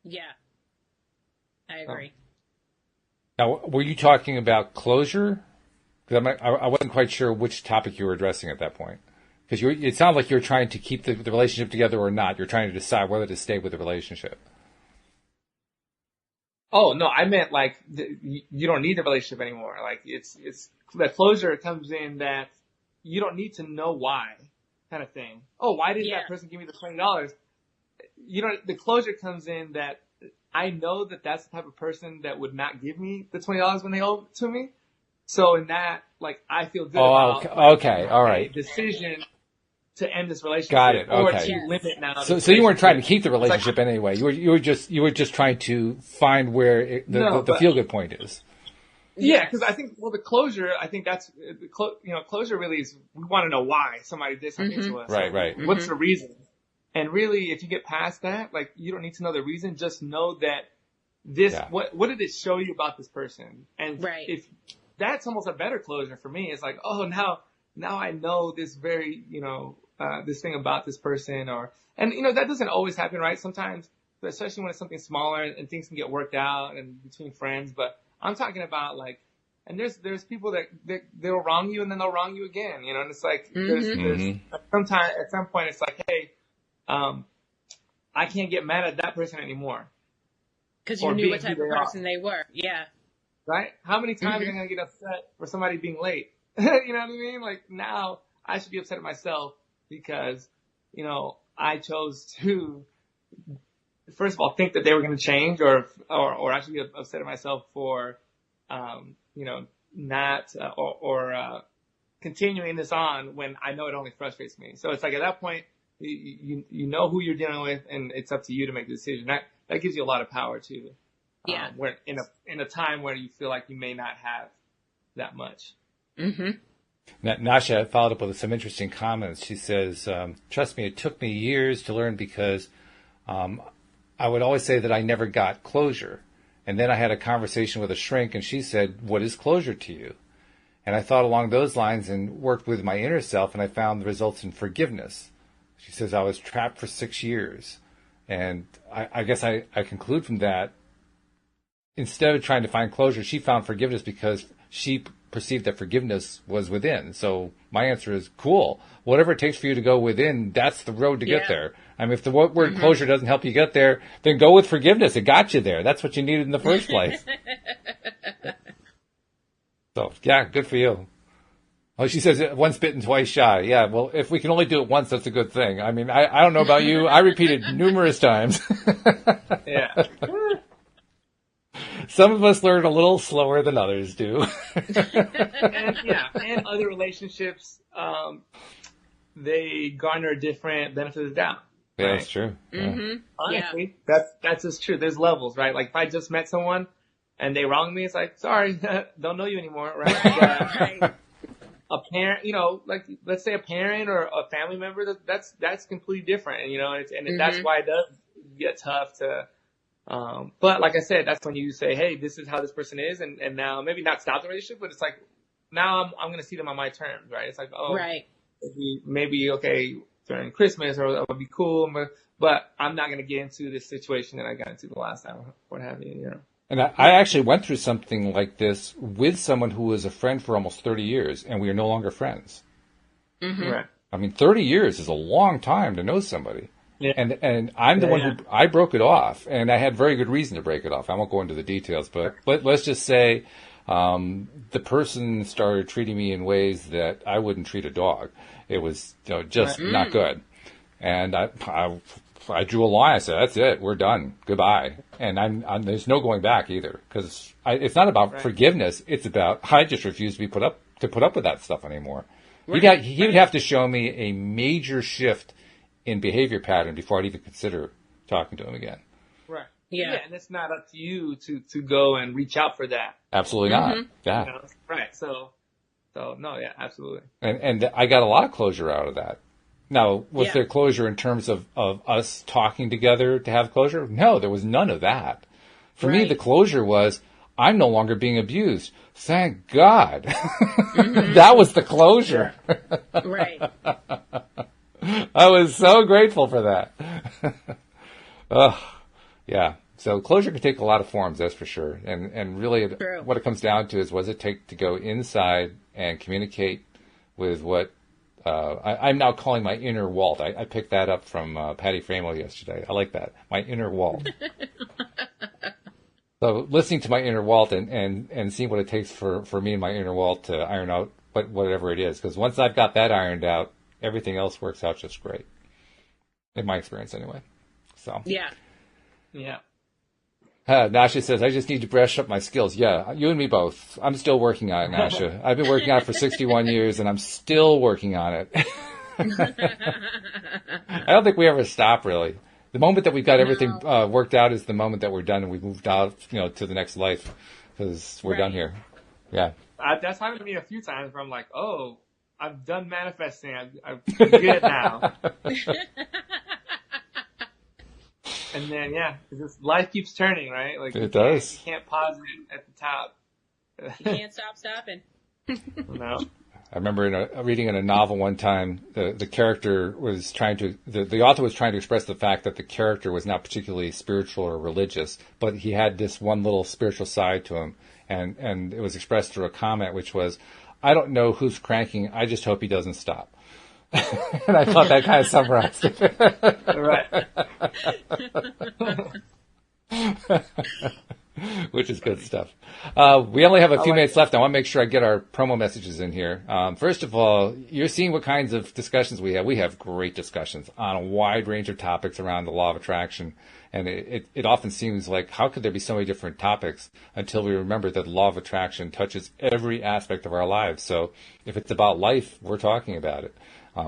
Yeah. I agree. Now, were you talking about closure? Because I wasn't quite sure which topic you were addressing at that point. Because it sounds like you're trying to keep the relationship together or not. You're trying to decide whether to stay with the relationship. Oh, no, I meant like you don't need the relationship anymore. Like it's the closure comes in that you don't need to know why kind of thing. Oh, why did that person give me the $20? the closure comes in that I know that that's the type of person that would not give me the $20 when they owe it to me. So in that, like, I feel good about okay, all right. decision to end this relationship. Got it. Or Okay. to limit now. So you weren't trying to keep the relationship anyway. You were just trying to find where the feel good point is. Yeah, because I think the closure. I think that's closure really is we want to know why somebody did something to us. Right, right. What's the reason? And really, if you get past that, like you don't need to know the reason. Just know that what did it show you about this person? And if that's almost a better closure for me. It's like, oh, now I know this very, this thing about this person and that doesn't always happen, right? Sometimes, especially when it's something smaller and things can get worked out and between friends. But I'm talking about like, and there's people that they'll wrong you and then they'll wrong you again, and it's like, there's at some point it's like, hey, I can't get mad at that person anymore. Cause you knew what type of person they were. Yeah. Right? How many times am I going to get upset for somebody being late? You know what I mean? Like now I should be upset at myself because, I chose to, first of all, think that they were going to change or I should be upset at myself for, not, continuing this on when I know it only frustrates me. So it's like at that point, you know who you're dealing with and it's up to you to make the decision. That gives you a lot of power too. Yeah. Where in a time where you feel like you may not have that much. Mm-hmm. Now, Nasha followed up with some interesting comments. She says, trust me, it took me years to learn because I would always say that I never got closure. And then I had a conversation with a shrink and she said, what is closure to you? And I thought along those lines and worked with my inner self and I found the results in forgiveness. She says, I was trapped for 6 years. And I guess I conclude from that, instead of trying to find closure, she found forgiveness because she perceived that forgiveness was within. So my answer is, cool. Whatever it takes for you to go within, that's the road to get there. I mean, if the word closure doesn't help you get there, then go with forgiveness. It got you there. That's what you needed in the first place. So, yeah, good for you. Oh, she says once bitten, twice shy. Yeah, well, if we can only do it once, that's a good thing. I mean, I don't know about you. I repeated numerous times. Yeah. Some of us learn a little slower than others do. and other relationships, they garner a different benefit of the doubt. Yeah, right? that's true. Mm-hmm. Honestly, that's just true. There's levels, right? Like if I just met someone and they wronged me, it's like, sorry, don't know you anymore, right? Right. A parent, like let's say a parent or a family member, that's completely different, and that's why it does get tough to. But like I said, that's when you say, hey, this is how this person is, and now maybe not stop the relationship, but it's like now I'm going to see them on my terms, right? It's like, oh, right. Maybe okay during Christmas or that would be cool, but I'm not going to get into this situation that I got into the last time, what have you, And I actually went through something like this with someone who was a friend for almost 30 years, and we are no longer friends. Mm-hmm. Right. I mean, 30 years is a long time to know somebody. Yeah. And I'm the one who, I broke it off, and I had very good reason to break it off. I won't go into the details, but let's just say the person started treating me in ways that I wouldn't treat a dog. It was just not good. And I drew a line. I said, that's it. We're done. Goodbye. And there's no going back either, because it's not about forgiveness. It's about, I just refuse to put up with that stuff anymore. Right. He would have to show me a major shift in behavior pattern before I'd even consider talking to him again. Right. Yeah. And it's not up to you to go and reach out for that. Absolutely not. Yeah. Right. So no, yeah, absolutely. And I got a lot of closure out of that. Now, was there closure in terms of us talking together to have closure? No, there was none of that. For me, the closure was, I'm no longer being abused. Thank God. That was the closure. Right. I was so grateful for that. Yeah. So closure can take a lot of forms, that's for sure. And really what it comes down to is, what does it take to go inside and communicate with what I'm now calling my inner Walt. I picked that up from Patty Framel yesterday. I like that. My inner Walt. So listening to my inner Walt and seeing what it takes for me and my inner Walt to iron out whatever it is. Because once I've got that ironed out, everything else works out just great. In my experience, anyway. So Yeah. Yeah. Nasha says, I just need to brush up my skills. Yeah, you and me both. I'm still working on it, Nasha. I've been working on it for 61 years, and I'm still working on it. I don't think we ever stop, really. The moment that we've got everything worked out is the moment that we're done and we've moved out, to the next life, because we're done here. Yeah. That's happened to me a few times where I'm like, oh, I'm done manifesting. I'm good now. And then, it's just, life keeps turning, right? Like it does. You can't pause it at the top. You can't stop stopping. No. I remember reading in a novel one time, the character was the author was trying to express the fact that the character was not particularly spiritual or religious, but he had this one little spiritual side to him. And it was expressed through a comment, which was, I don't know who's cranking, I just hope he doesn't stop. And I thought that kind of summarized it. Right. Which is good stuff. We only have a few minutes left. I want to make sure I get our promo messages in here. First of all, you're seeing what kinds of discussions we have. We have great discussions on a wide range of topics around the law of attraction. And it often seems like, how could there be so many different topics until we remember that the law of attraction touches every aspect of our lives. So if it's about life, we're talking about it.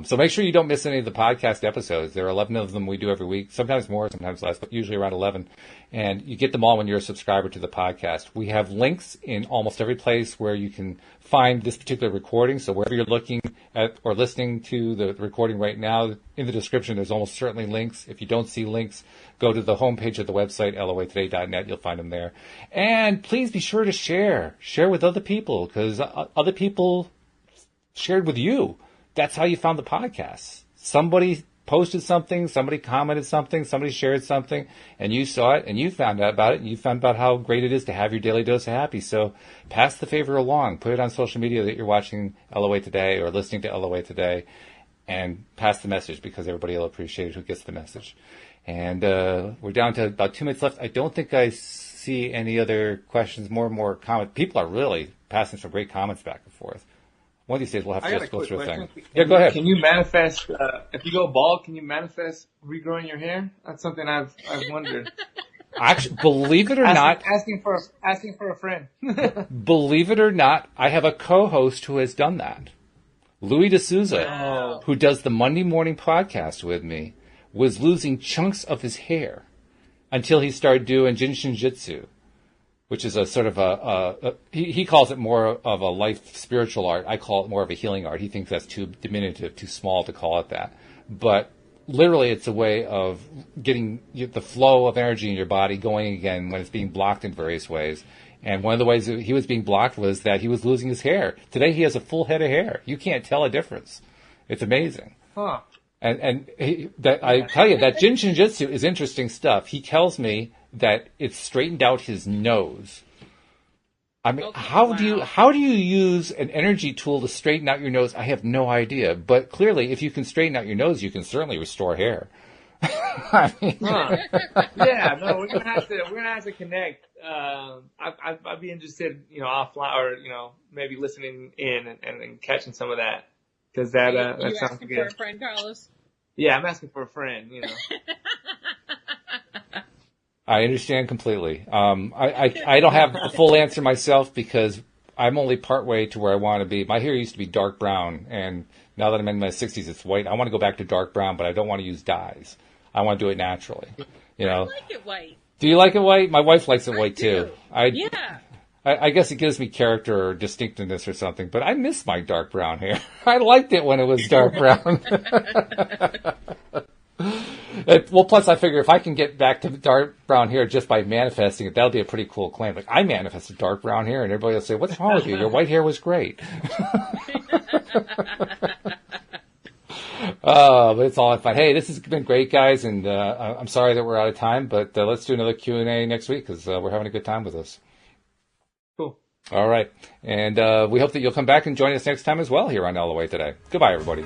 So make sure you don't miss any of the podcast episodes. There are 11 of them we do every week, sometimes more, sometimes less, but usually around 11. And you get them all when you're a subscriber to the podcast. We have links in almost every place where you can find this particular recording. So wherever you're looking at or listening to the recording right now, in the description, there's almost certainly links. If you don't see links, go to the homepage of the website, loatoday.net. You'll find them there. And please be sure to share with other people, because other people shared with you. That's how you found the podcast. Somebody posted something, somebody commented something, somebody shared something, and you saw it, and you found out about it, and you found out how great it is to have your daily dose of happy. So pass the favor along. Put it on social media that you're watching LOA Today or listening to LOA Today, and pass the message, because everybody will appreciate it who gets the message. And we're down to about 2 minutes left. I don't think I see any other questions, more comments. People are really passing some great comments back and forth. One of these days we'll have to just go through a thing. Yeah, go ahead. Can you manifest, if you go bald, can you manifest regrowing your hair? That's something I've wondered. Actually, believe it or not. Asking for a friend. Believe it or not, I have a co-host who has done that. Louis D'Souza, who does the Monday morning podcast with me, was losing chunks of his hair until he started doing Jinshin Jitsu, which is a sort of he calls it more of a life spiritual art. I call it more of a healing art. He thinks that's too diminutive, too small to call it that. But literally it's a way of getting the flow of energy in your body going again when it's being blocked in various ways. And one of the ways that he was being blocked was that he was losing his hair. Today he has a full head of hair. You can't tell a difference. It's amazing. Huh. And I tell you, that Jinshin Jitsu is interesting stuff. He tells me that it's straightened out his nose. I mean, how do you use an energy tool to straighten out your nose? I have no idea. But clearly, if you can straighten out your nose, you can certainly restore hair. I mean, yeah, no, we're gonna have to connect. I'd be interested, offline, or maybe listening in and catching some of that, because that sounds good. You're asking for a friend, Carlos? Yeah, I'm asking for a friend. I understand completely. I don't have a full answer myself, because I'm only partway to where I want to be. My hair used to be dark brown, and now that I'm in my 60s, it's white. I want to go back to dark brown, but I don't want to use dyes. I want to do it naturally. I like it white. Do you like it white? My wife likes it white too. Yeah. I guess it gives me character or distinctiveness or something, but I miss my dark brown hair. I liked it when it was dark brown. Well, plus I figure if I can get back to dark brown hair just by manifesting it, that'll be a pretty cool claim. Like, I manifested dark brown hair, and everybody will say, "What's wrong with you? Your white hair was great." But it's all fun. Hey, this has been great, guys, and I'm sorry that we're out of time, but let's do another Q&A next week, because we're having a good time with this. Cool. All right. And we hope that you'll come back and join us next time as well here on LOA Today. Goodbye, everybody.